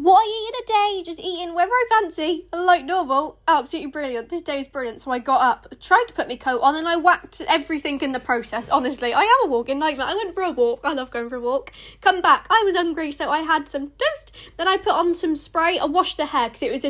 What I eat in a day, just eating whatever I fancy, like normal, absolutely brilliant. This day was brilliant, so I got up, tried to put my coat on, and I whacked everything in the process. Honestly, I am a walking nightmare. I went for a walk. I love going for a walk. Come back, I was hungry, so I had some toast. Then I put on some spray. I washed the hair because it was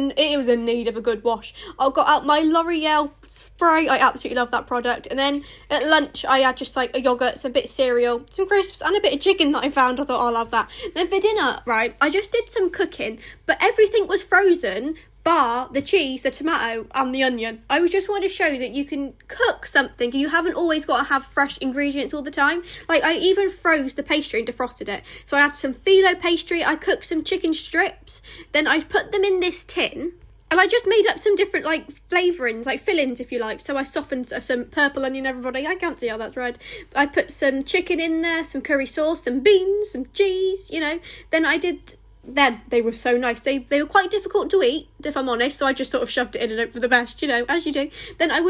in need of a good wash. I got out my L'Oreal spray. I absolutely love that product. And then at lunch, I had just like a yogurt, some bit of cereal, some crisps, and a bit of chicken that I found. I thought, I'll have that. Then for dinner, right, I just did some cooking. But everything was frozen bar the cheese, the tomato and the onion. I just wanted to show that you can cook something and you haven't always got to have fresh ingredients all the time. Like I even froze the pastry and defrosted it. So I had some phyllo pastry, I cooked some chicken strips, then I put them in this tin. And I just made up some different, like, flavourings, like, fill-ins, if you like. So I softened some purple onion, everybody. I can't see how that's red. I put some chicken in there, some curry sauce, some beans, some cheese, you know. Then I did them. They were so nice. They were quite difficult to eat, if I'm honest. So I just sort of shoved it in and hope for the best, you know, as you do. Then I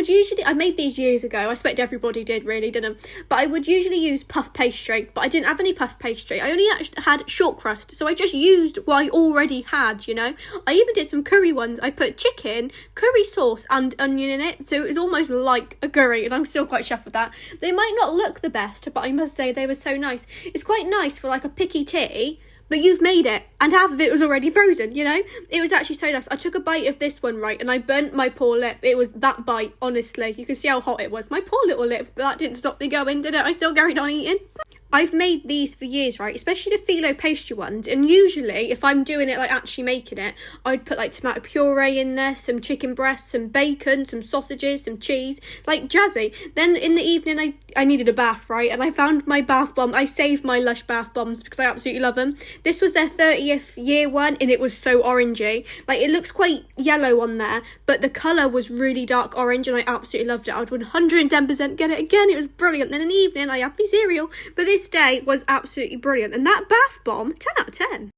made these years ago. I expect everybody did, really, didn't I? But I would usually use puff pastry. But I didn't have any puff pastry. I only had short crust. So I just used what I already had, you know. I even did some curry ones. I put chicken, curry sauce and onion in it. So it was almost like a curry. And I'm still quite chuffed with that. They might not look the best, but I must say they were so nice. It's quite nice for like a picky tea, but you've made it, and half of it was already frozen, you know? It was actually so nice. I took a bite of this one, right, and I burnt my poor lip. It was that bite, honestly. You can see how hot it was. My poor little lip, but that didn't stop me going, did it? I still carried on eating. I've made these for years, right, especially the phyllo pastry ones, and usually, if I'm doing it, like actually making it, I'd put like tomato puree in there, some chicken breasts, some bacon, some sausages, some cheese, like jazzy. Then in the evening, I needed a bath, right, and I found my bath bomb. I saved my Lush bath bombs because I absolutely love them. This was their 30th year one, and it was so orangey. Like, it looks quite yellow on there, but the colour was really dark orange, and I absolutely loved it. I would 110% get it again. It was brilliant. Then in the evening, I had my cereal, but this day was absolutely brilliant, and that bath bomb, 10 out of 10.